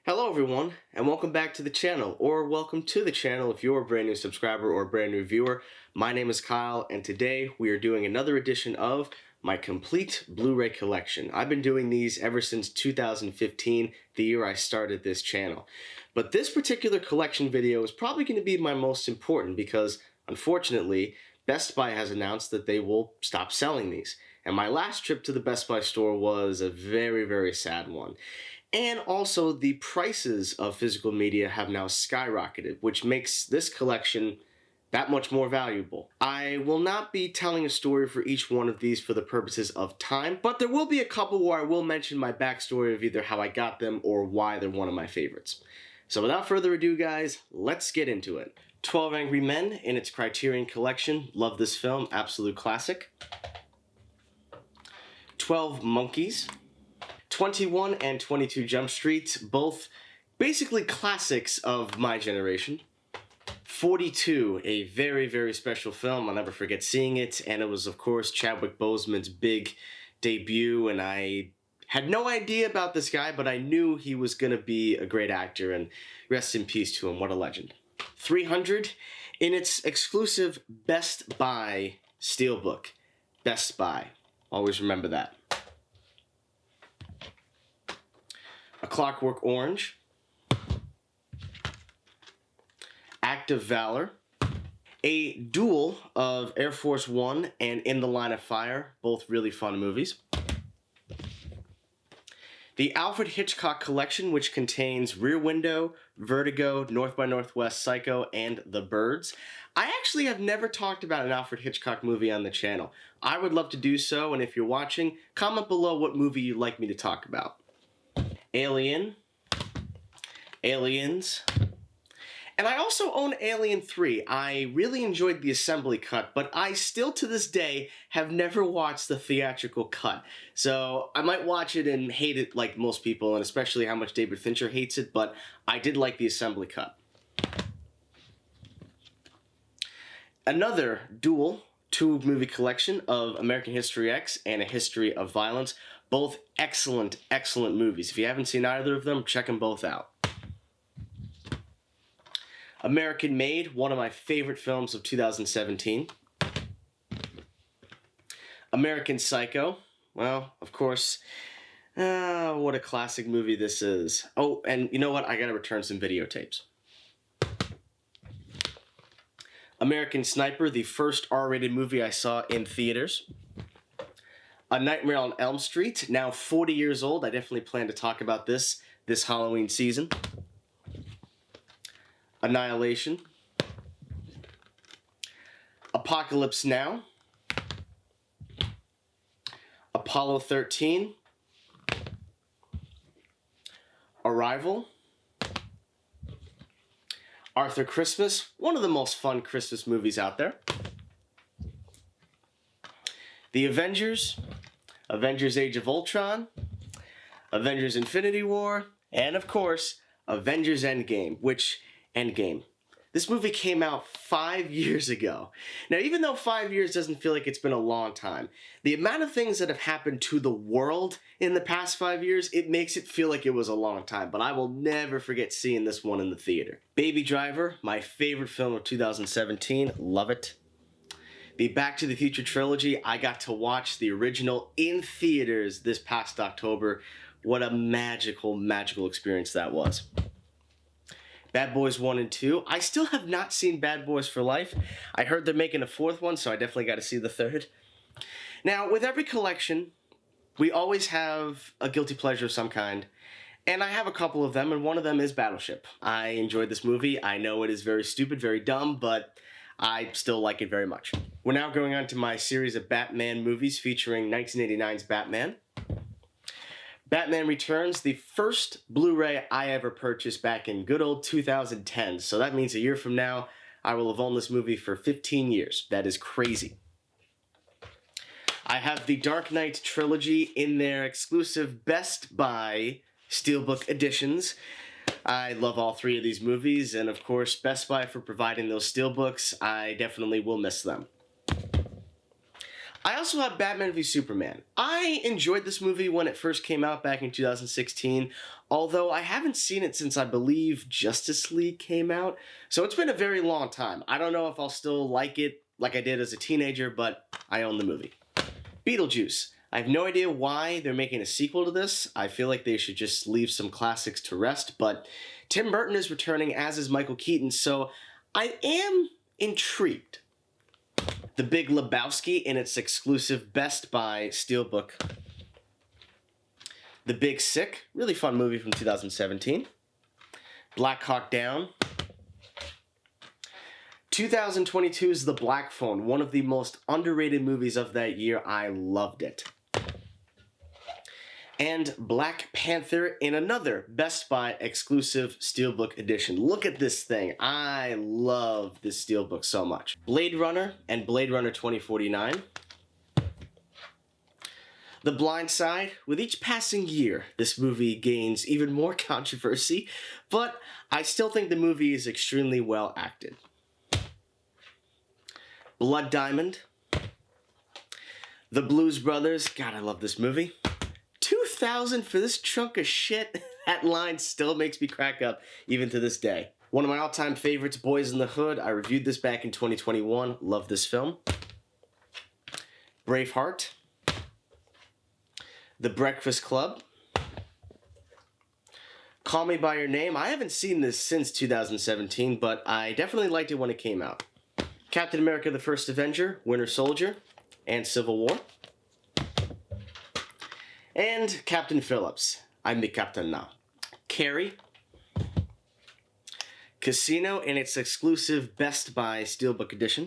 Hello everyone, and welcome back to the channel, or welcome to the channel if you're a brand new subscriber or a brand new viewer. My name is Kyle, and today we are doing another edition of my complete Blu-ray collection. I've been doing these ever since 2015, the year I started this channel. But this particular collection video is probably going to be my most important because, unfortunately, Best Buy has announced that they will stop selling these. And my last trip to the Best Buy store was a very, very sad one. And also, the prices of physical media have now skyrocketed, which makes this collection that much more valuable. I will not be telling a story for each one of these for the purposes of time, but there will be a couple where I will mention my backstory of either how I got them or why they're one of my favorites. So without further ado, guys, let's get into it. 12 Angry Men in its Criterion Collection. Love this film, absolute classic. 12 Monkeys. 21 and 22 Jump Street, both basically classics of my generation. 42, a very, very special film. I'll never forget seeing it, and it was, of course, Chadwick Boseman's big debut, and I had no idea about this guy, but I knew he was going to be a great actor, and rest in peace to him. What a legend. 300, in its exclusive Best Buy steelbook. Best Buy. Always remember that. A Clockwork Orange, Act of Valor, a duel of Air Force One and In the Line of Fire, both really fun movies. The Alfred Hitchcock Collection, which contains Rear Window, Vertigo, North by Northwest, Psycho, and The Birds. I actually have never talked about an Alfred Hitchcock movie on the channel. I would love to do so, and if you're watching, comment below what movie you'd like me to talk about. Alien, Aliens, and I also own Alien 3. I really enjoyed the assembly cut, but I still to this day have never watched the theatrical cut. So I might watch it and hate it like most people, and especially how much David Fincher hates it, but I did like the assembly cut. Another dual two-movie collection of American History X and A History of Violence. Both excellent, excellent movies. If you haven't seen either of them, check them both out. American Made, one of my favorite films of 2017. American Psycho, well, of course, what a classic movie this is. Oh, and you know what? I gotta return some videotapes. American Sniper, the first R-rated movie I saw in theaters. A Nightmare on Elm Street, now 40 years old. I definitely plan to talk about this Halloween season. Annihilation. Apocalypse Now. Apollo 13. Arrival. Arthur Christmas, one of the most fun Christmas movies out there. The Avengers. Avengers Age of Ultron, Avengers Infinity War, and of course, Avengers Endgame, Endgame. This movie came out 5 years ago. Now, even though 5 years doesn't feel like it's been a long time, the amount of things that have happened to the world in the past 5 years, it makes it feel like it was a long time, but I will never forget seeing this one in the theater. Baby Driver, my favorite film of 2017, love it. The Back to the Future trilogy, I got to watch the original in theaters this past October. What a magical, magical experience that was. Bad Boys 1 and 2. I still have not seen Bad Boys for Life. I heard they're making a fourth one, so I definitely got to see the third. Now, with every collection, we always have a guilty pleasure of some kind. And I have a couple of them, and one of them is Battleship. I enjoyed this movie. I know it is very stupid, very dumb, but I still like it very much. We're now going on to my series of Batman movies featuring 1989's Batman. Batman Returns, the first Blu-ray I ever purchased back in good old 2010. So that means a year from now, I will have owned this movie for 15 years. That is crazy. I have the Dark Knight trilogy in their exclusive Best Buy steelbook editions. I love all three of these movies, and of course, Best Buy for providing those steelbooks. I definitely will miss them. I also have Batman v Superman. I enjoyed this movie when it first came out back in 2016, although I haven't seen it since I believe Justice League came out, so it's been a very long time. I don't know if I'll still like it like I did as a teenager, but I own the movie. Beetlejuice. I have no idea why they're making a sequel to this. I feel like they should just leave some classics to rest, but Tim Burton is returning, as is Michael Keaton, so I am intrigued. The Big Lebowski in its exclusive Best Buy Steelbook. The Big Sick, really fun movie from 2017. Black Hawk Down. 2022's The Black Phone, one of the most underrated movies of that year. I loved it. And Black Panther in another Best Buy exclusive Steelbook edition. Look at this thing. I love this Steelbook so much. Blade Runner and Blade Runner 2049. The Blind Side. With each passing year, this movie gains even more controversy, but I still think the movie is extremely well acted. Blood Diamond. The Blues Brothers. God, I love this movie. 2,000 for this chunk of shit. That line still makes me crack up even to this day. One of my all-time favorites, Boys in the Hood. I reviewed this back in 2021. Love this film. Braveheart. The Breakfast Club. Call Me By Your Name. I haven't seen this since 2017, but I definitely liked it when it came out. Captain America the First Avenger, Winter Soldier, and Civil War. And Captain Phillips. I'm the captain now. Carrie. Casino in its exclusive Best Buy Steelbook edition.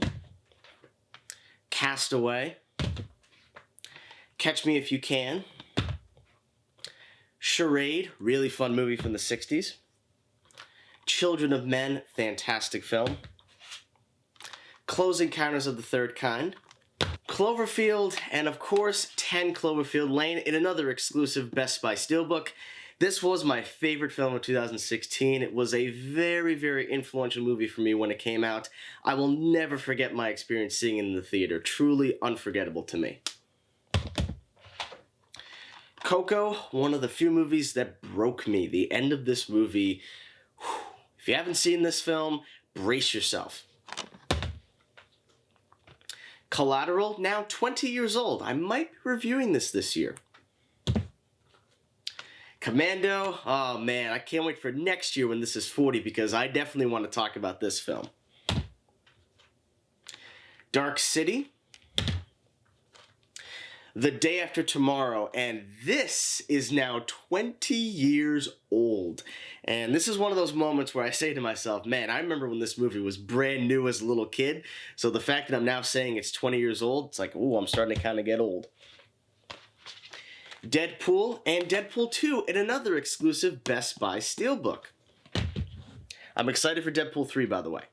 Castaway. Catch Me If You Can. Charade, really fun movie from the 60s. Children of Men, fantastic film. Close Encounters of the Third Kind. Cloverfield, and of course, 10 Cloverfield Lane in another exclusive Best Buy Steelbook. This was my favorite film of 2016. It was a very, very influential movie for me when it came out. I will never forget my experience seeing it in the theater. Truly unforgettable to me. Coco, one of the few movies that broke me. The end of this movie, if you haven't seen this film, brace yourself. Collateral, now 20 years old. I might be reviewing this year. Commando, oh man, I can't wait for next year when this is 40 because I definitely want to talk about this film. Dark City. The Day After Tomorrow, and this is now 20 years old. And this is one of those moments where I say to myself, man, I remember when this movie was brand new as a little kid, so the fact that I'm now saying it's 20 years old, it's like, ooh, I'm starting to kind of get old. Deadpool and Deadpool 2 in another exclusive Best Buy Steelbook. I'm excited for Deadpool 3, by the way.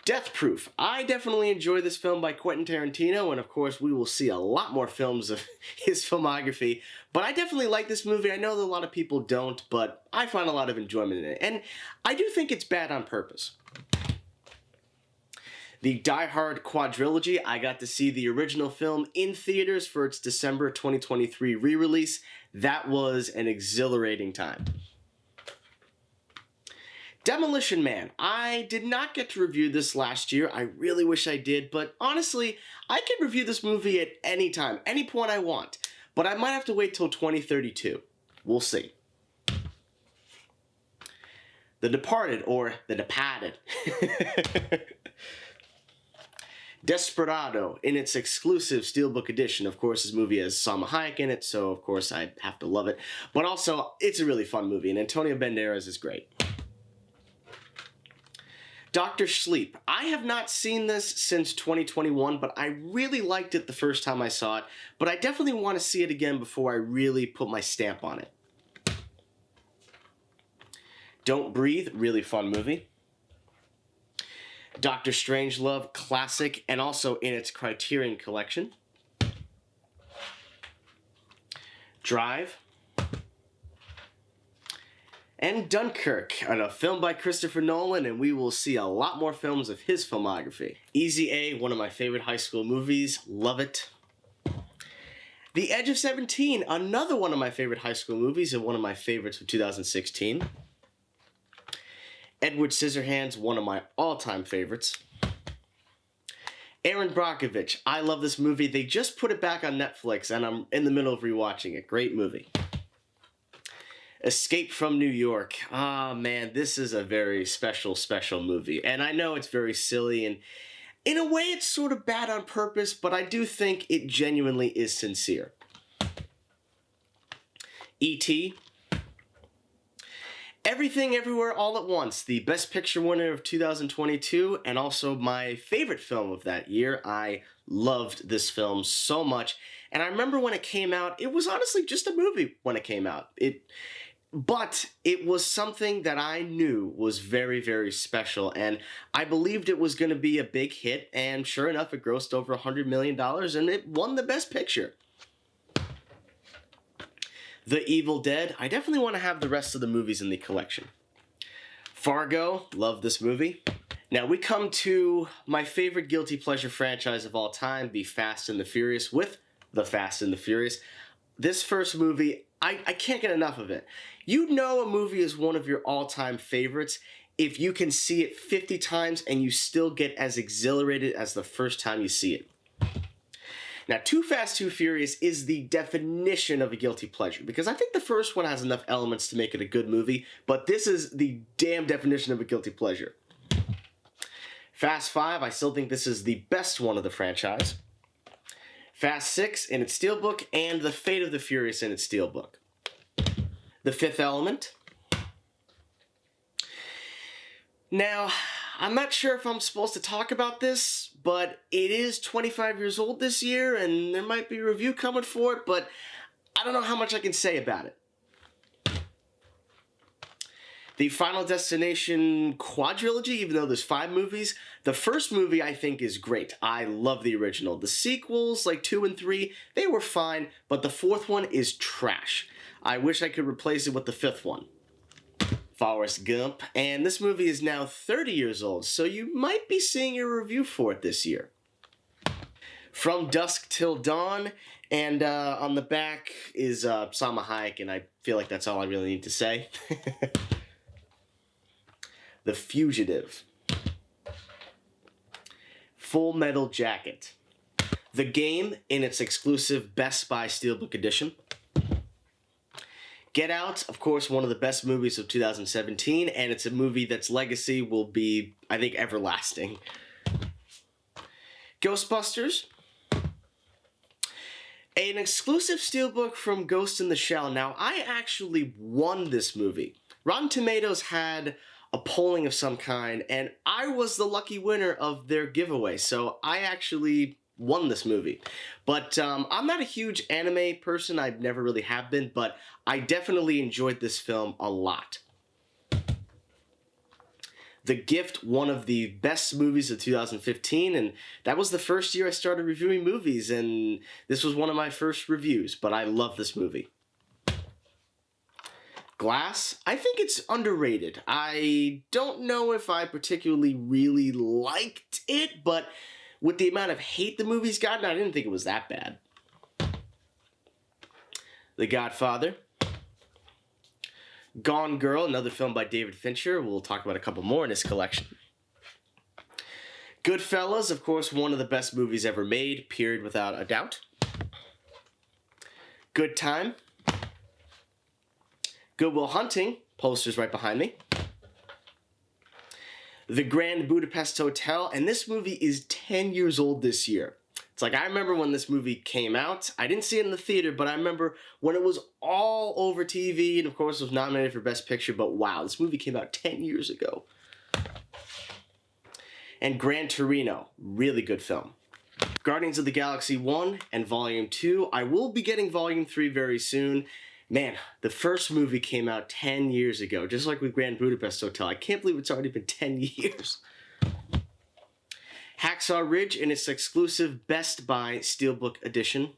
Death Proof. I definitely enjoy this film by Quentin Tarantino, and of course we will see a lot more films of his filmography, but I definitely like this movie. I know that a lot of people don't, but I find a lot of enjoyment in it, and I do think it's bad on purpose. The Die Hard quadrilogy, I got to see the original film in theaters for its December 2023 re-release. That was an exhilarating time. Demolition Man. I did not get to review this last year. I really wish I did, but honestly, I can review this movie at any time, any point I want. But I might have to wait till 2032. We'll see. The Departed, or The Departed. Desperado, in its exclusive Steelbook edition. Of course, this movie has Salma Hayek in it, so of course I have to love it. But also, it's a really fun movie, and Antonio Banderas is great. Dr. Sleep. I have not seen this since 2021, but I really liked it the first time I saw it, but I definitely want to see it again before I really put my stamp on it. Don't Breathe, really fun movie. Dr. Strangelove, classic, and also in its Criterion Collection. Drive. and Dunkirk, a film by Christopher Nolan, and we will see a lot more films of his filmography. Easy A, one of my favorite high school movies, love it. The Edge of 17, another one of my favorite high school movies and one of my favorites of 2016. Edward Scissorhands, one of my all-time favorites. Aaron Brockovich, I love this movie. They just put it back on Netflix, and I'm in the middle of rewatching it. Great movie. Escape from New York. Ah, man, this is a very special, special movie. And I know it's very silly, and in a way it's sort of bad on purpose, but I do think it genuinely is sincere. E.T. Everything Everywhere All at Once, the Best Picture winner of 2022, and also my favorite film of that year. I loved this film so much, and I remember when it came out, it was honestly just a movie when it came out. But it was something that I knew was very, very special, and I believed it was going to be a big hit, and sure enough, it grossed over $100 million, and it won the Best Picture. The Evil Dead, I definitely want to have the rest of the movies in the collection. Fargo, love this movie. Now we come to my favorite guilty pleasure franchise of all time, The Fast and the Furious, with The Fast and the Furious. This first movie, I can't get enough of it. You know a movie is one of your all-time favorites if you can see it 50 times and you still get as exhilarated as the first time you see it. Now, Too Fast, Too Furious is the definition of a guilty pleasure, because I think the first one has enough elements to make it a good movie, but this is the damn definition of a guilty pleasure. Fast 5, I still think this is the best one of the franchise. Fast 6 in its steelbook, and The Fate of the Furious in its steelbook. The Fifth Element. Now, I'm not sure if I'm supposed to talk about this, but it is 25 years old this year, and there might be a review coming for it, but I don't know how much I can say about it. The Final Destination quadrilogy, even though there's 5 movies, the first movie I think is great. I love the original. The sequels, like 2 and 3, they were fine, but the 4th one is trash. I wish I could replace it with the 5th one. Forrest Gump, and this movie is now 30 years old, so you might be seeing a review for it this year. From Dusk Till Dawn, and on the back is Salma Hayek, and I feel like that's all I really need to say. The Fugitive. Full Metal Jacket. The Game in its exclusive Best Buy Steelbook Edition. Get Out, of course, one of the best movies of 2017, and it's a movie that's legacy will be, I think, everlasting. Ghostbusters. An exclusive steelbook from Ghost in the Shell. Now, I actually won this movie. Rotten Tomatoes had a polling of some kind, and I was the lucky winner of their giveaway, so I actually won this movie. But I'm not a huge anime person, I never really have been, but I definitely enjoyed this film a lot. The Gift, one of the best movies of 2015, and that was the first year I started reviewing movies, and this was one of my first reviews, but I love this movie. Glass, I think it's underrated. I don't know if I particularly really liked it, but with the amount of hate the movie's gotten, I didn't think it was that bad. The Godfather. Gone Girl, another film by David Fincher. We'll talk about a couple more in this collection. Goodfellas, of course, one of the best movies ever made, period, without a doubt. Good Time. Good Will Hunting, posters right behind me. The Grand Budapest Hotel, and this movie is 10 years old this year. It's like, I remember when this movie came out. I didn't see it in the theater, but I remember when it was all over TV, and of course was nominated for Best Picture, but wow, this movie came out 10 years ago. And Gran Torino, really good film. Guardians of the Galaxy 1 and Volume 2. I will be getting Volume 3 very soon. Man, the first movie came out 10 years ago, just like with Grand Budapest Hotel. I can't believe it's already been 10 years. Hacksaw Ridge in its exclusive Best Buy Steelbook Edition.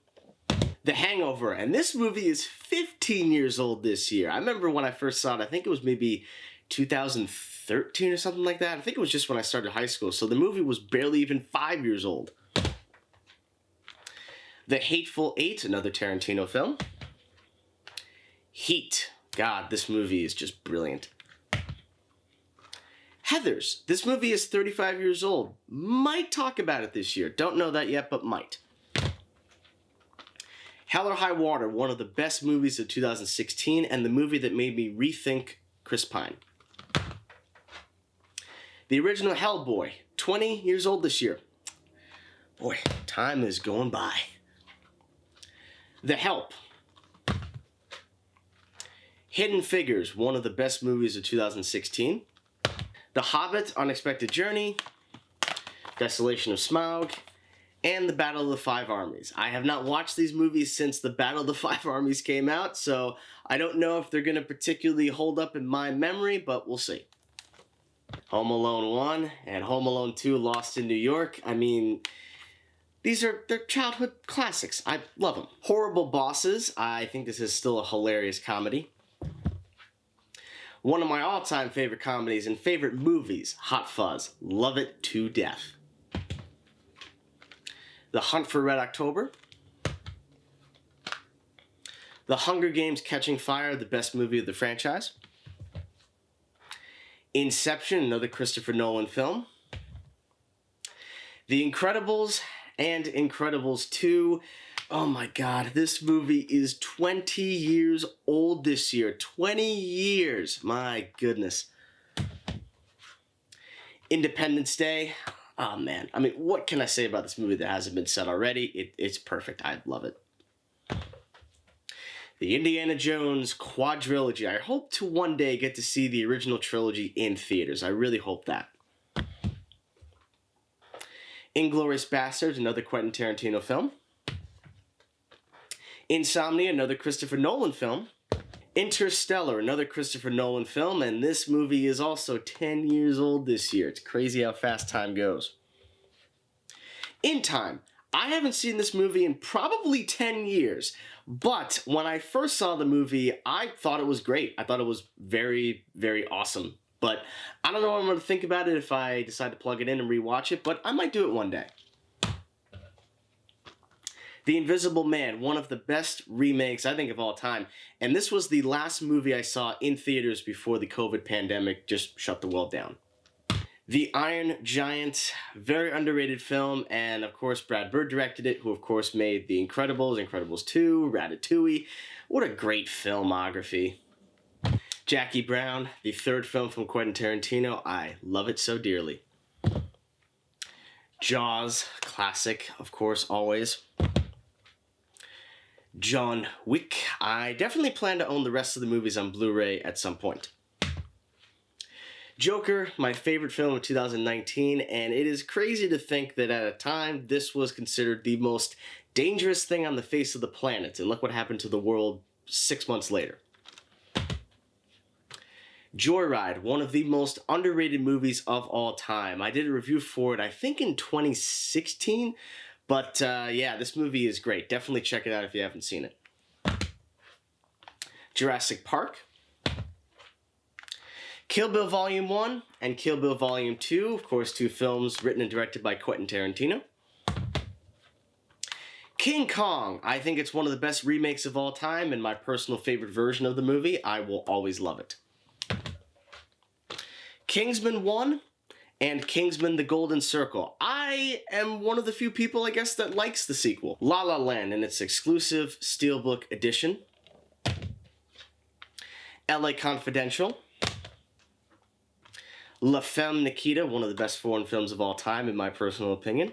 The Hangover, and this movie is 15 years old this year. I remember when I first saw it, I think it was maybe 2013 or something like that. I think it was just when I started high school, so the movie was barely even 5 years old. The Hateful Eight, another Tarantino film. Heat. God, this movie is just brilliant. Heathers. This movie is 35 years old. Might talk about it this year. Don't know that yet, but might. Hell or High Water, one of the best movies of 2016, and the movie that made me rethink Chris Pine. The original Hellboy, 20 years old this year. Boy, time is going by. The Help. Hidden Figures, one of the best movies of 2016. The Hobbit, Unexpected Journey. Desolation of Smaug. And The Battle of the Five Armies. I have not watched these movies since The Battle of the Five Armies came out, so I don't know if they're going to particularly hold up in my memory, but we'll see. Home Alone 1 and Home Alone 2, Lost in New York. I mean, they're childhood classics. I love them. Horrible Bosses. I think this is still a hilarious comedy. One of my all-time favorite comedies and favorite movies, Hot Fuzz. Love it to death. The Hunt for Red October. The Hunger Games: Catching Fire, the best movie of the franchise. Inception, another Christopher Nolan film. The Incredibles and Incredibles 2. Oh my God, this movie is 20 years old this year. 20 years, my goodness. Independence Day. Oh man, I mean, what can I say about this movie that hasn't been said already? It's perfect. I love it. The Indiana Jones quadrilogy. I hope to one day get to see the original trilogy in theaters. I really hope that. Inglourious Basterds, another Quentin Tarantino film. Insomnia, another Christopher Nolan film. Interstellar, another Christopher Nolan film, and this movie is also 10 years old this year. It's crazy how fast time goes. In Time. I haven't seen this movie in probably 10 years, but when I first saw the movie, I thought it was great. I thought it was very, very awesome. But I don't know what I'm going to think about it if I decide to plug it in and rewatch it, but I might do it one day. The Invisible Man, one of the best remakes, I think, of all time. And this was the last movie I saw in theaters before the COVID pandemic just shut the world down. The Iron Giant, very underrated film, and of course Brad Bird directed it, who of course made The Incredibles, Incredibles 2, Ratatouille. What a great filmography. Jackie Brown, the third film from Quentin Tarantino. I love it so dearly. Jaws, classic, of course, always. John Wick. I definitely plan to own the rest of the movies on Blu-ray at some point. Joker, my favorite film of 2019, and it is crazy to think that at a time this was considered the most dangerous thing on the face of the planet, and look what happened to the world 6 months later. Joyride, one of the most underrated movies of all time. I did a review for it, I think in 2016, but yeah, this movie is great. Definitely check it out if you haven't seen it. Jurassic Park. Kill Bill Volume 1 and Kill Bill Volume 2, of course, two films written and directed by Quentin Tarantino. King Kong, I think it's one of the best remakes of all time and my personal favorite version of the movie. I will always love it. Kingsman 1 and Kingsman: The Golden Circle. I am one of the few people, I guess, that likes the sequel. La La Land in its exclusive Steelbook edition. LA Confidential. La Femme Nikita, one of the best foreign films of all time, in my personal opinion.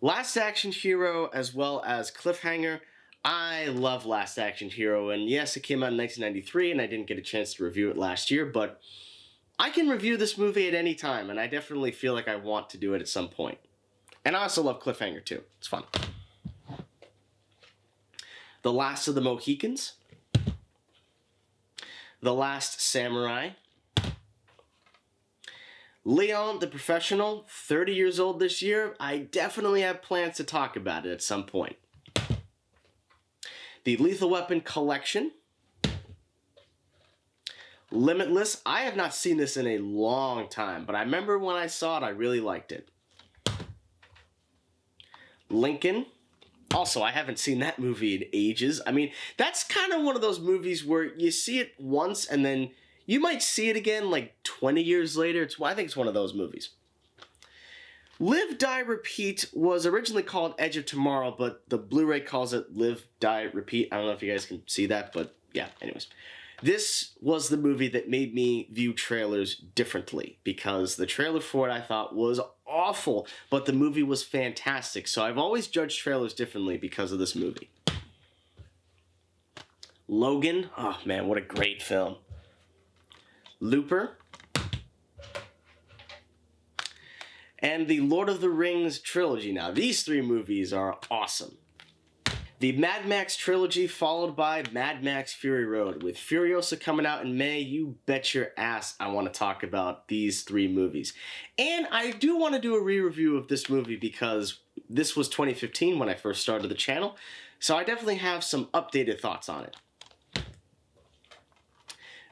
Last Action Hero, as well as Cliffhanger. I love Last Action Hero, and yes, it came out in 1993, and I didn't get a chance to review it last year, but I can review this movie at any time, and I definitely feel like I want to do it at some point. And I also love Cliffhanger, too. It's fun. The Last of the Mohicans. The Last Samurai. Leon the Professional, 30 years old this year. I definitely have plans to talk about it at some point. The Lethal Weapon Collection. Limitless. I have not seen this in a long time, but I remember when I saw it, I really liked it. Lincoln. Also, I haven't seen that movie in ages. I mean, that's kind of one of those movies where you see it once and then you might see it again like 20 years later. I think it's one of those movies. Live, Die, Repeat was originally called Edge of Tomorrow, but the Blu-ray calls it Live, Die, Repeat. I don't know if you guys can see that, but yeah, anyways. This was the movie that made me view trailers differently because the trailer for it I thought was awful, but the movie was fantastic. So I've always judged trailers differently because of this movie. Logan. Oh man, what a great film. Looper. And the Lord of the Rings trilogy. Now, these three movies are awesome. The Mad Max trilogy followed by Mad Max Fury Road. With Furiosa coming out in May, you bet your ass I want to talk about these three movies. And I do want to do a re-review of this movie because this was 2015 when I first started the channel. So I definitely have some updated thoughts on it.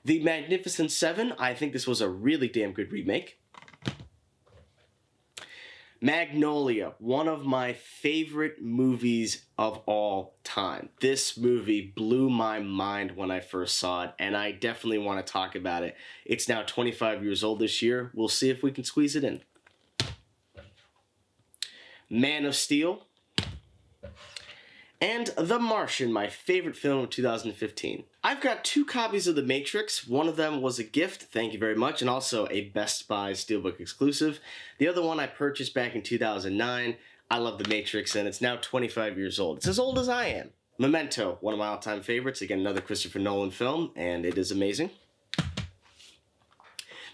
The Magnificent Seven, I think this was a really damn good remake. Magnolia, one of my favorite movies of all time. This movie blew my mind when I first saw it, and I definitely want to talk about it. It's now 25 years old this year. We'll see if we can squeeze it in. Man of Steel. And The Martian, my favorite film of 2015. I've got 2 copies of The Matrix. One of them was a gift, thank you very much, and also a Best Buy Steelbook exclusive. The other one I purchased back in 2009. I love The Matrix, and it's now 25 years old. It's as old as I am. Memento, one of my all-time favorites. Again, another Christopher Nolan film, and it is amazing.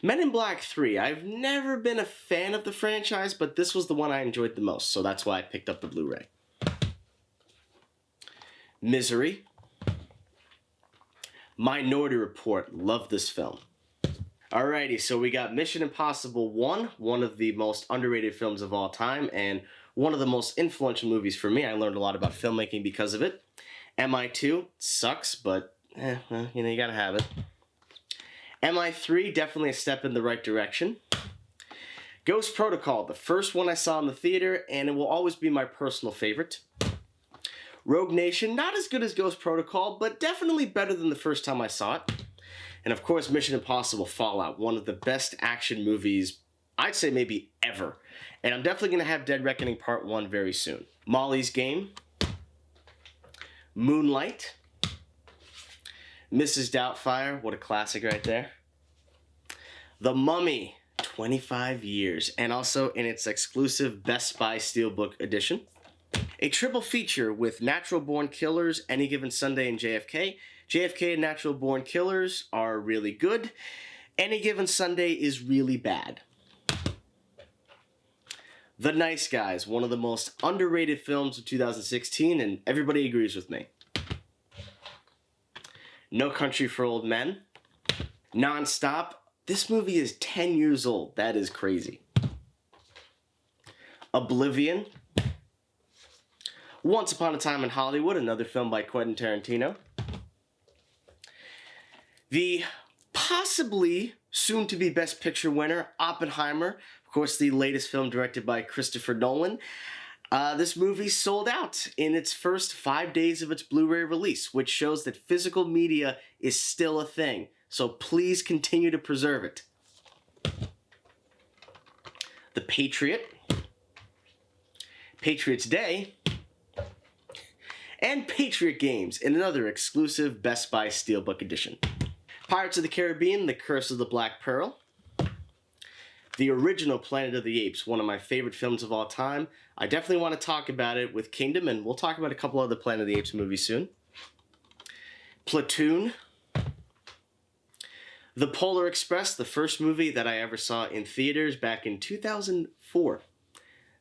Men in Black 3. I've never been a fan of the franchise, but this was the one I enjoyed the most, so that's why I picked up the Blu-ray. Misery. Minority Report. Love this film. Alrighty, so we got Mission Impossible 1, one of the most underrated films of all time, and one of the most influential movies for me. I learned a lot about filmmaking because of it. MI2 sucks, but you gotta have it. MI3, definitely a step in the right direction. Ghost Protocol, the first one I saw in the theater, and it will always be my personal favorite. Rogue Nation, not as good as Ghost Protocol, but definitely better than the first time I saw it. And of course, Mission Impossible Fallout, one of the best action movies, I'd say maybe ever. And I'm definitely going to have Dead Reckoning Part 1 very soon. Molly's Game. Moonlight. Mrs. Doubtfire, what a classic right there. The Mummy, 25 years, and also in its exclusive Best Buy Steelbook edition. A triple feature with Natural Born Killers, Any Given Sunday, and JFK. JFK and Natural Born Killers are really good. Any Given Sunday is really bad. The Nice Guys, one of the most underrated films of 2016, and everybody agrees with me. No Country for Old Men. Non-Stop. This movie is 10 years old. That is crazy. Oblivion. Once Upon a Time in Hollywood, another film by Quentin Tarantino. The possibly soon-to-be Best Picture winner, Oppenheimer. Of course, the latest film directed by Christopher Nolan. This movie sold out in its first 5 days of its Blu-ray release, which shows that physical media is still a thing. So please continue to preserve it. The Patriot. Patriots Day. And Patriot Games in another exclusive Best Buy Steelbook edition. Pirates of the Caribbean, The Curse of the Black Pearl. The original Planet of the Apes, one of my favorite films of all time. I definitely want to talk about it with Kingdom, and we'll talk about a couple other Planet of the Apes movies soon. Platoon. The Polar Express, the first movie that I ever saw in theaters back in 2004.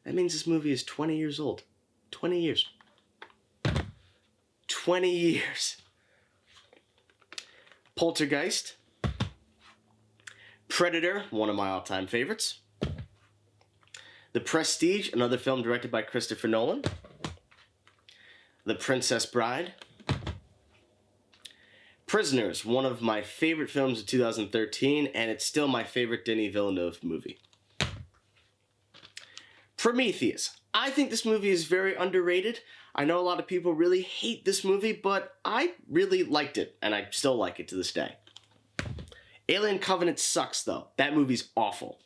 That means this movie is 20 years old. 20 years. 20 years. Poltergeist. Predator, one of my all-time favorites. The Prestige, another film directed by Christopher Nolan. The Princess Bride. Prisoners, one of my favorite films of 2013, and it's still my favorite Denis Villeneuve movie. Prometheus. I think this movie is very underrated. I know a lot of people really hate this movie, but I really liked it, and I still like it to this day. Alien Covenant sucks, though. That movie's awful.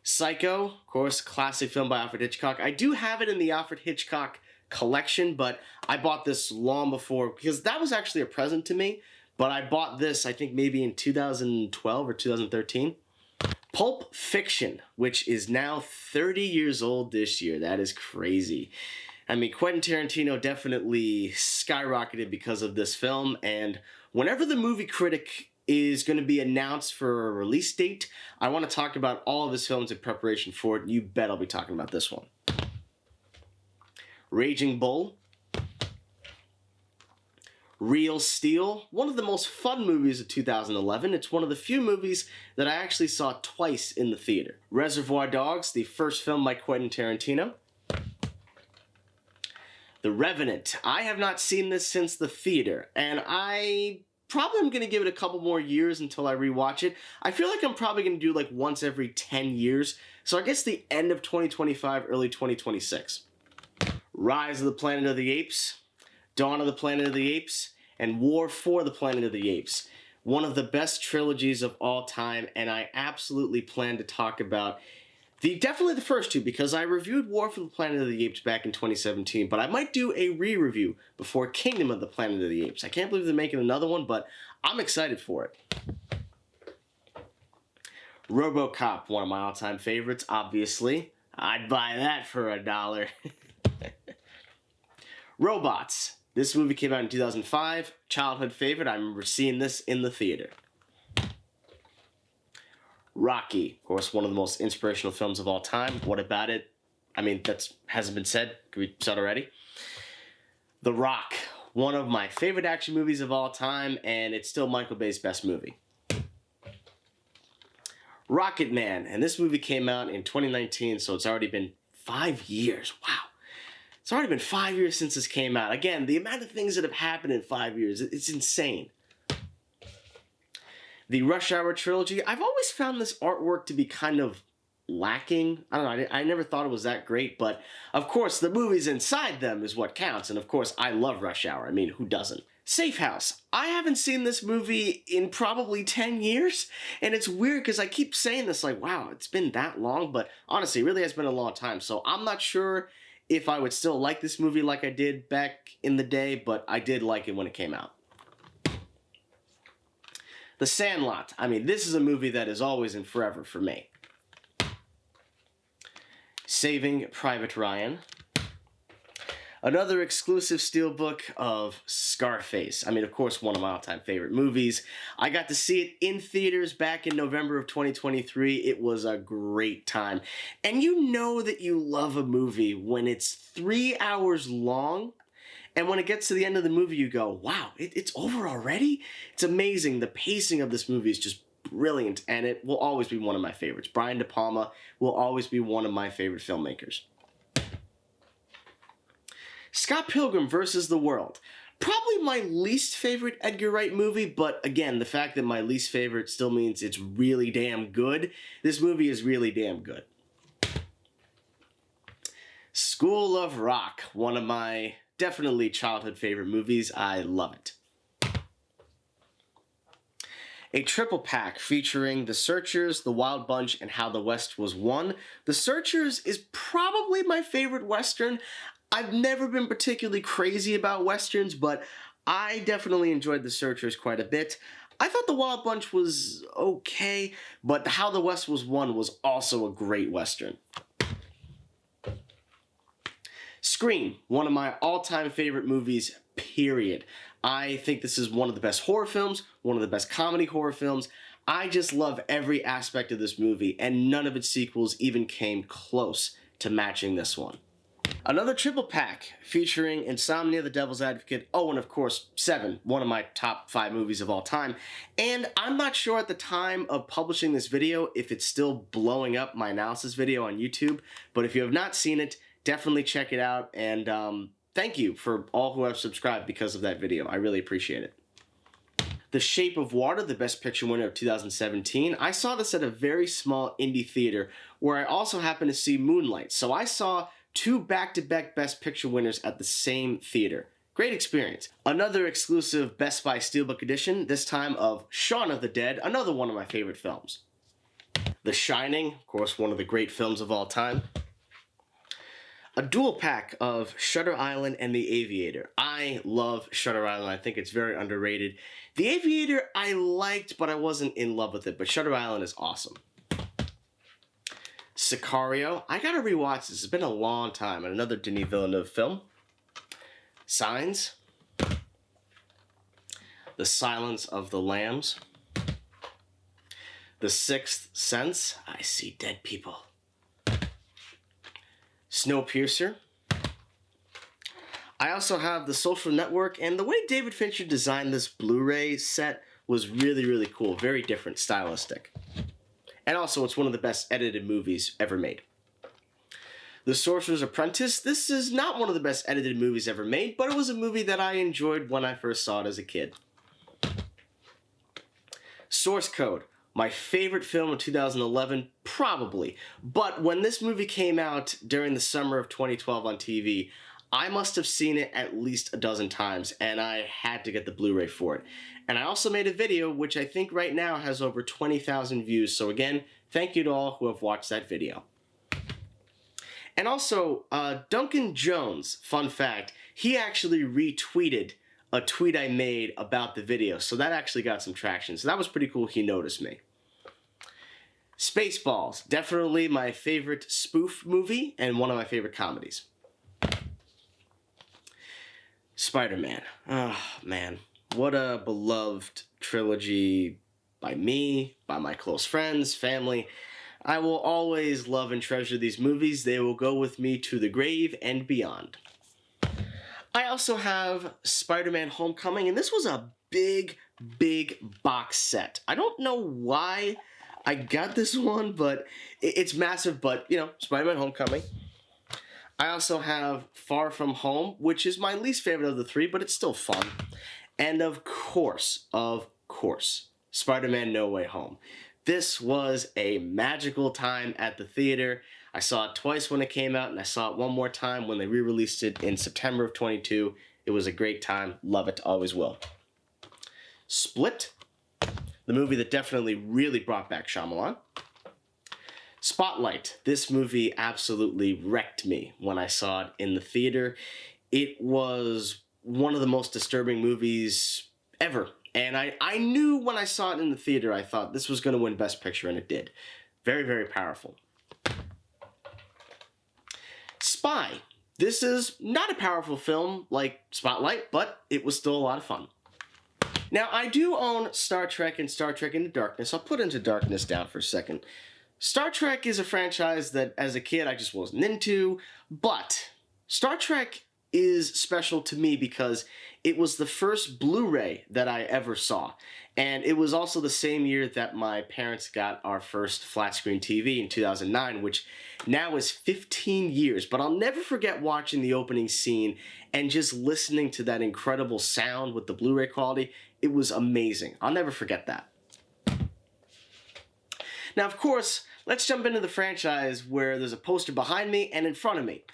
Psycho, of course, classic film by Alfred Hitchcock. I do have it in the Alfred Hitchcock collection, but I bought this long before, because that was actually a present to me, but I bought this, I think, maybe in 2012 or 2013. Pulp Fiction, which is now 30 years old this year. That is crazy. I mean, Quentin Tarantino definitely skyrocketed because of this film, and whenever the movie critic is going to be announced for a release date, I want to talk about all of his films in preparation for it. You bet I'll be talking about this one. Raging Bull. Real Steel, one of the most fun movies of 2011. It's one of the few movies that I actually saw twice in the theater. Reservoir Dogs, the first film by Quentin Tarantino. The Revenant. I have not seen this since the theater, and I probably am going to give it a couple more years until I rewatch it. I feel like I'm probably going to do like once every 10 years, so I guess the end of 2025, early 2026. Rise of the Planet of the Apes. Dawn of the Planet of the Apes, and War for the Planet of the Apes. One of the best trilogies of all time, and I absolutely plan to talk about definitely the first two, because I reviewed War for the Planet of the Apes back in 2017, but I might do a re-review before Kingdom of the Planet of the Apes. I can't believe they're making another one, but I'm excited for it. RoboCop, one of my all-time favorites, obviously. I'd buy that for $1. Robots. This movie came out in 2005, childhood favorite. I remember seeing this in the theater. Rocky, of course, one of the most inspirational films of all time. What about it? I mean, that hasn't been said. Could we said already? The Rock, one of my favorite action movies of all time, and it's still Michael Bay's best movie. Rocket Man, and this movie came out in 2019, so it's already been 5 years. Wow. It's already been 5 years since this came out. Again, the amount of things that have happened in 5 years, it's insane. The Rush Hour trilogy, I've always found this artwork to be kind of lacking. I don't know, I never thought it was that great, but of course the movies inside them is what counts, and of course I love Rush Hour. I mean, who doesn't? Safe House. I haven't seen this movie in probably 10 years, and it's weird because I keep saying this like, wow, it's been that long, but honestly, it really has been a long time, so I'm not sure if I would still like this movie like I did back in the day, but I did like it when it came out. The Sandlot. I mean, this is a movie that is always and forever for me. Saving Private Ryan. Another exclusive steelbook of Scarface. I mean, of course, one of my all-time favorite movies. I got to see it in theaters back in November of 2023. It was a great time. And you know that you love a movie when it's 3 hours long, and when it gets to the end of the movie, you go, wow, it's over already? It's amazing. The pacing of this movie is just brilliant, and it will always be one of my favorites. Brian De Palma will always be one of my favorite filmmakers. Scott Pilgrim vs. the World. Probably my least favorite Edgar Wright movie, but again, the fact that my least favorite still means it's really damn good. This movie is really damn good. School of Rock, one of my definitely childhood favorite movies. I love it. A triple pack featuring The Searchers, The Wild Bunch, and How the West Was Won. The Searchers is probably my favorite Western. I've never been particularly crazy about Westerns, but I definitely enjoyed The Searchers quite a bit. I thought The Wild Bunch was okay, but How the West Was Won was also a great Western. Scream, one of my all-time favorite movies, period. I think this is one of the best horror films, one of the best comedy horror films. I just love every aspect of this movie, and none of its sequels even came close to matching this one. Another triple pack featuring Insomnia, The Devil's Advocate, oh, and of course, Seven, one of my top 5 movies of all time. And I'm not sure at the time of publishing this video if it's still blowing up my analysis video on YouTube, but if you have not seen it, definitely check it out, and thank you for all who have subscribed because of that video. I really appreciate it. The Shape of Water, the Best Picture winner of 2017. I saw this at a very small indie theater where I also happened to see Moonlight. So I saw two back-to-back Best Picture winners at the same theater. Great experience. Another exclusive Best Buy Steelbook edition, this time of Shaun of the Dead, another one of my favorite films. The Shining, of course, one of the great films of all time. A dual pack of Shutter Island and The Aviator. I love Shutter Island. I think it's very underrated. The Aviator I liked, but I wasn't in love with it. But Shutter Island is awesome. Sicario. I gotta rewatch this. It's been a long time. And another Denis Villeneuve film. Signs. The Silence of the Lambs. The Sixth Sense. I see dead people. Snowpiercer. I also have The Social Network, and the way David Fincher designed this Blu-ray set was really, really cool. Very different, stylistic. And also, it's one of the best edited movies ever made. The Sorcerer's Apprentice. This is not one of the best edited movies ever made, but it was a movie that I enjoyed when I first saw it as a kid. Source Code. My favorite film of 2011, probably. But when this movie came out during the summer of 2012 on TV, I must have seen it at least a dozen times, and I had to get the Blu-ray for it. And I also made a video, which I think right now has over 20,000 views. So again, thank you to all who have watched that video. And also, Duncan Jones, fun fact, he actually retweeted a tweet I made about the video. So that actually got some traction. So that was pretty cool. He noticed me. Spaceballs, definitely my favorite spoof movie and one of my favorite comedies. Spider-Man. Oh, man. What a beloved trilogy by me, by my close friends, family. I will always love and treasure these movies. They will go with me to the grave and beyond. I also have Spider-Man Homecoming, and this was a big, big box set. I don't know why I got this one, but it's massive, but, you know, Spider-Man Homecoming. I also have Far From Home, which is my least favorite of the three, but it's still fun. And of course, Spider-Man No Way Home. This was a magical time at the theater. I saw it twice when it came out, and I saw it one more time when they re-released it in September of 22. It was a great time. Love it. Always will. Split. The movie that definitely really brought back Shyamalan. Spotlight. This movie absolutely wrecked me when I saw it in the theater. It was one of the most disturbing movies ever. And I knew when I saw it in the theater, I thought this was going to win Best Picture, and it did. Very, very powerful. Spy. This is not a powerful film like Spotlight, but it was still a lot of fun. Now, I do own Star Trek and Star Trek Into Darkness. I'll put Into Darkness down for a second. Star Trek is a franchise that, as a kid, I just wasn't into, but Star Trek is special to me because it was the first Blu-ray that I ever saw. And it was also the same year that my parents got our first flat-screen TV in 2009, which now is 15 years. But I'll never forget watching the opening scene and just listening to that incredible sound with the Blu-ray quality. It was amazing. I'll never forget that. Now, of course, let's jump into the franchise where there's a poster behind me and in front of me,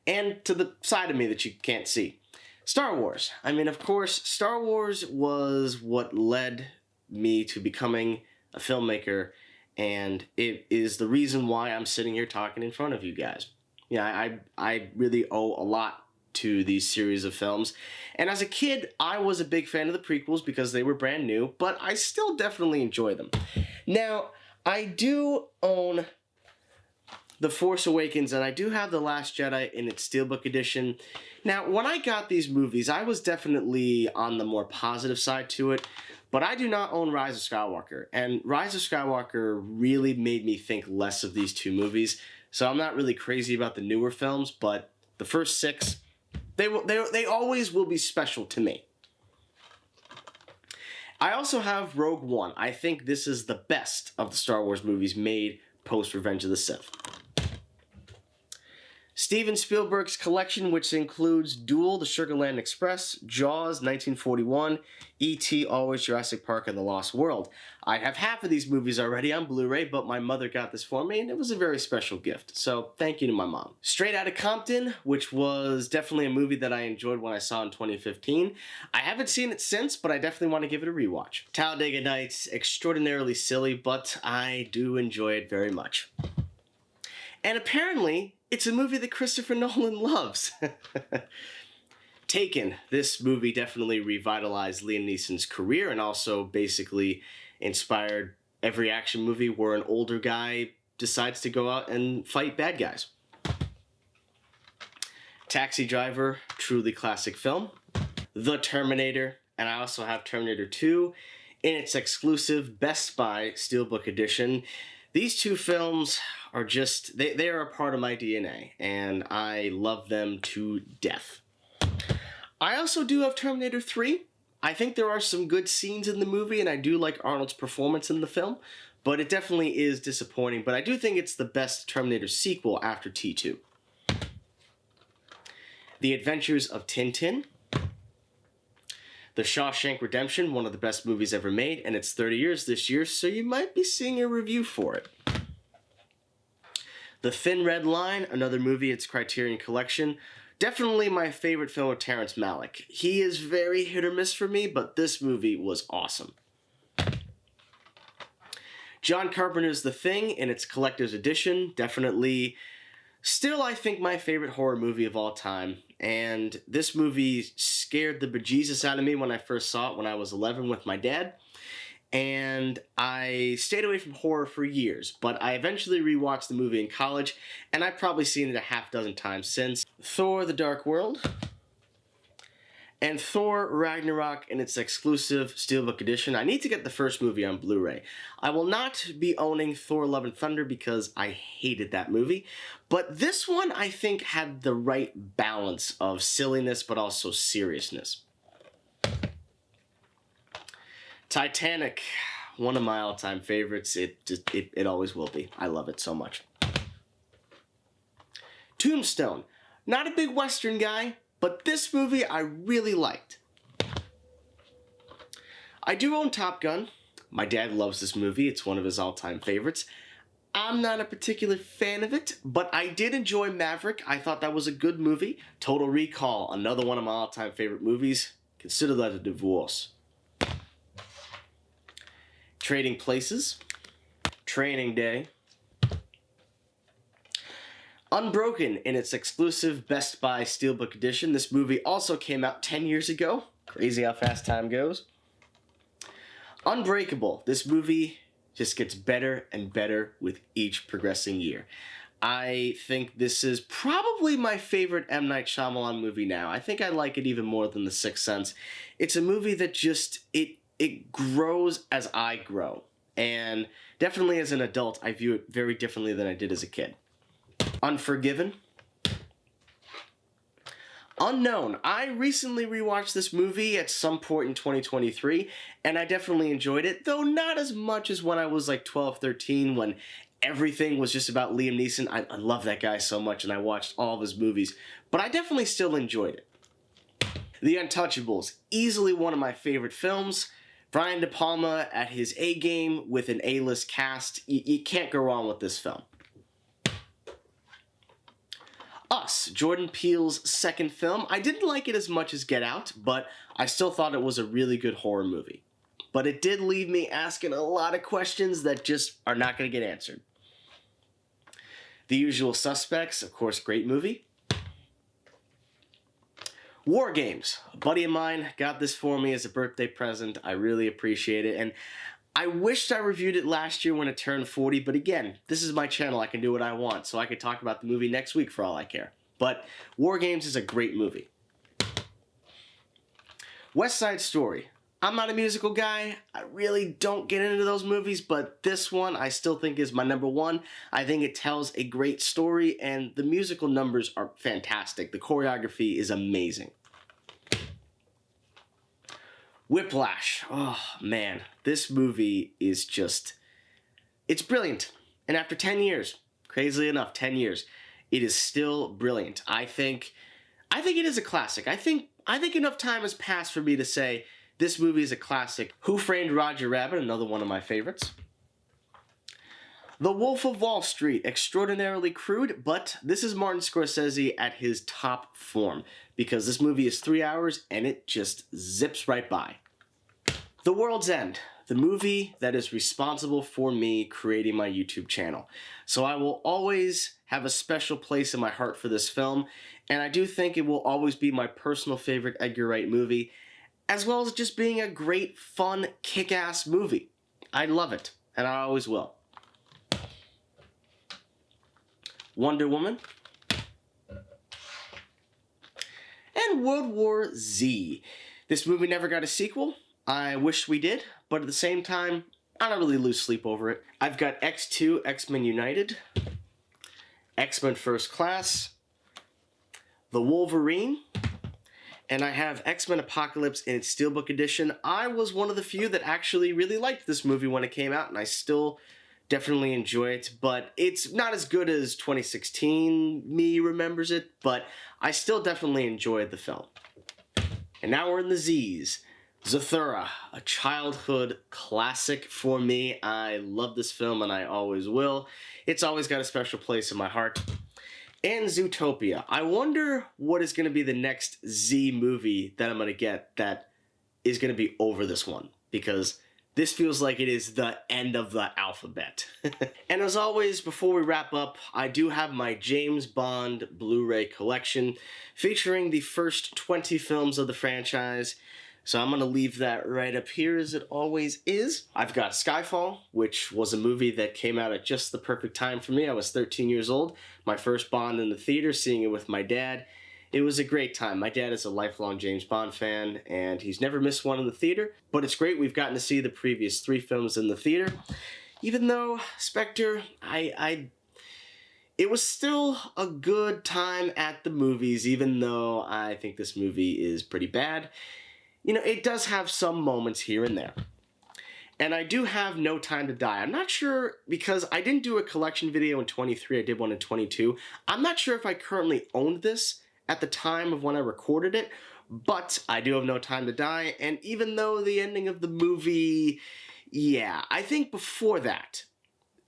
and to the side of me that you can't see. Star Wars. I mean, of course, Star Wars was what led me to becoming a filmmaker, and it is the reason why I'm sitting here talking in front of you guys. Yeah, I really owe a lot to these series of films. And as a kid, I was a big fan of the prequels because they were brand new, but I still definitely enjoy them. Now, I do own The Force Awakens, and I do have The Last Jedi in its Steelbook edition. Now, when I got these movies, I was definitely on the more positive side to it, but I do not own Rise of Skywalker, and Rise of Skywalker really made me think less of these two movies, so I'm not really crazy about the newer films, but the first six, they always will be special to me. I also have Rogue One. I think this is the best of the Star Wars movies made post Revenge of the Sith. Steven Spielberg's collection, which includes Duel, The Sugarland Express, Jaws, 1941, E.T., Always, Jurassic Park, and The Lost World. I have half of these movies already on Blu-ray, but my mother got this for me, and it was a very special gift, so thank you to my mom. Straight Outta Compton, which was definitely a movie that I enjoyed when I saw in 2015. I haven't seen it since, but I definitely want to give it a rewatch. Talladega Nights, extraordinarily silly, but I do enjoy it very much. And apparently, it's a movie that Christopher Nolan loves. Taken. This movie definitely revitalized Liam Neeson's career and also basically inspired every action movie where an older guy decides to go out and fight bad guys. Taxi Driver, truly classic film. The Terminator, and I also have Terminator 2 in its exclusive Best Buy Steelbook edition. These two films are just, they are a part of my DNA, and I love them to death. I also do have Terminator 3. I think there are some good scenes in the movie, and I do like Arnold's performance in the film, but it definitely is disappointing. But I do think it's the best Terminator sequel after T2. The Adventures of Tintin. The Shawshank Redemption, one of the best movies ever made, and it's 30 years this year, so you might be seeing a review for it. The Thin Red Line, another movie, it's Criterion Collection. Definitely my favorite film of Terrence Malick. He is very hit or miss for me, but this movie was awesome. John Carpenter's The Thing in its collector's edition, definitely still I think my favorite horror movie of all time. And this movie scared the bejesus out of me when I first saw it when I was 11 with my dad. And I stayed away from horror for years, but I eventually rewatched the movie in college, and I've probably seen it a half dozen times since. Thor: The Dark World, and Thor: Ragnarok in its exclusive Steelbook edition. I need to get the first movie on Blu-ray. I will not be owning Thor: Love and Thunder because I hated that movie, but this one I think had the right balance of silliness but also seriousness. Titanic, one of my all-time favorites. It always will be. I love it so much. Tombstone, not a big Western guy, but this movie I really liked. I do own Top Gun. My dad loves this movie. It's one of his all-time favorites. I'm not a particular fan of it, but I did enjoy Maverick. I thought that was a good movie. Total Recall, another one of my all-time favorite movies. Consider that a divorce. Trading Places, Training Day, Unbroken in its exclusive Best Buy Steelbook edition. This movie also came out 10 years ago. Crazy how fast time goes. Unbreakable. This movie just gets better and better with each progressing year. I think this is probably my favorite M. Night Shyamalan movie now. I think I like it even more than The Sixth Sense. It's a movie that just, it grows as I grow. And definitely as an adult, I view it very differently than I did as a kid. Unforgiven. Unknown. I recently rewatched this movie at some point in 2023, and I definitely enjoyed it, though not as much as when I was like 12, 13, when everything was just about Liam Neeson. I love that guy so much, and I watched all of his movies, but I definitely still enjoyed it. The Untouchables. Easily one of my favorite films. Brian De Palma at his A-game with an A-list cast. You can't go wrong with this film. Us, Jordan Peele's second film. I didn't like it as much as Get Out, but I still thought it was a really good horror movie. But it did leave me asking a lot of questions that just are not going to get answered. The Usual Suspects, of course, great movie. War Games. A buddy of mine got this for me as a birthday present. I really appreciate it, and I wished I reviewed it last year when it turned 40, but again, this is my channel. I can do what I want, so I could talk about the movie next week for all I care. But War Games is a great movie. West Side Story. I'm not a musical guy. I really don't get into those movies, but this one I still think is my number one. I think it tells a great story, and the musical numbers are fantastic. The choreography is amazing. Whiplash. Oh, man. This movie is just, it's brilliant. And after 10 years, crazily enough, 10 years, it is still brilliant. I think it is a classic. I think enough time has passed for me to say this movie is a classic. Who Framed Roger Rabbit, another one of my favorites. The Wolf of Wall Street, extraordinarily crude, but this is Martin Scorsese at his top form, because this movie is 3 hours and it just zips right by. The World's End, the movie that is responsible for me creating my YouTube channel. So I will always have a special place in my heart for this film, and I do think it will always be my personal favorite Edgar Wright movie, as well as just being a great, fun, kick-ass movie. I love it, and I always will. Wonder Woman, and World War Z. This movie never got a sequel. I wish we did, but at the same time, I don't really lose sleep over it. I've got X2, X-Men United, X-Men First Class, The Wolverine, and I have X-Men Apocalypse in its Steelbook edition. I was one of the few that actually really liked this movie when it came out, and I still definitely enjoy it, but it's not as good as 2016 me remembers it, but I still definitely enjoyed the film. And now we're in the Z's. Zathura, a childhood classic for me. I love this film and I always will. It's always got a special place in my heart. And Zootopia. I wonder what is going to be the next Z movie that I'm going to get that is going to be over this one, because this feels like it is the end of the alphabet. And as always, before we wrap up, I do have my James Bond Blu-ray collection featuring the first 20 films of the franchise. So I'm going to leave that right up here as it always is. I've got Skyfall, which was a movie that came out at just the perfect time for me. I was 13 years old. My first Bond in the theater, seeing it with my dad. It was a great time. My dad is a lifelong James Bond fan, and he's never missed one in the theater. But it's great we've gotten to see the previous 3 films in the theater. Even though Spectre, it was still a good time at the movies, even though I think this movie is pretty bad. You know, it does have some moments here and there. And I do have No Time to Die. I'm not sure, because I didn't do a collection video in 23, I did one in 22. I'm not sure if I currently owned this at the time of when I recorded it, but I do have No Time to Die, and even though the ending of the movie, yeah, I think before that,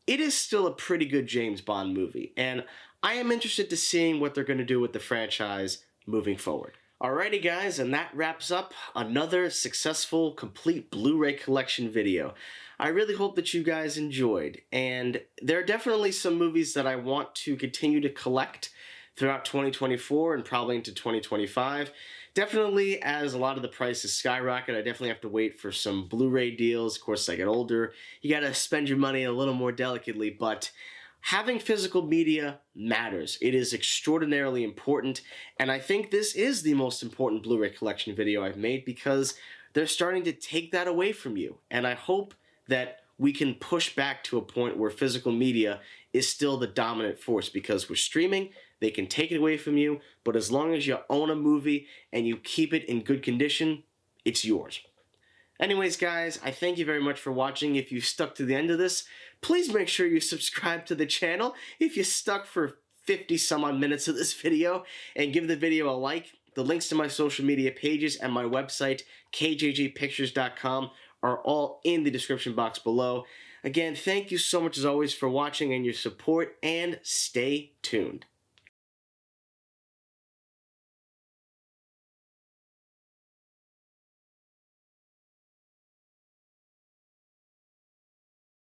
it is still a pretty good James Bond movie, and I am interested to seeing what they're going to do with the franchise moving forward. Alrighty guys, and that wraps up another successful, complete Blu-ray collection video. I really hope that you guys enjoyed, and there are definitely some movies that I want to continue to collect throughout 2024 and probably into 2025. Definitely, as a lot of the prices skyrocket, I definitely have to wait for some Blu-ray deals. Of course, as I get older, you gotta spend your money a little more delicately, but having physical media matters. It is extraordinarily important, and I think this is the most important Blu-ray collection video I've made, because they're starting to take that away from you, and I hope that we can push back to a point where physical media is still the dominant force, because with streaming, they can take it away from you, but as long as you own a movie and you keep it in good condition, it's yours. Anyways, guys, I thank you very much for watching. If you stuck to the end of this, please make sure you subscribe to the channel. If you stuck for 50 some odd minutes of this video, and give the video a like. The links to my social media pages and my website, kjgpictures.com, are all in the description box below. Again, thank you so much as always for watching and your support, and stay tuned.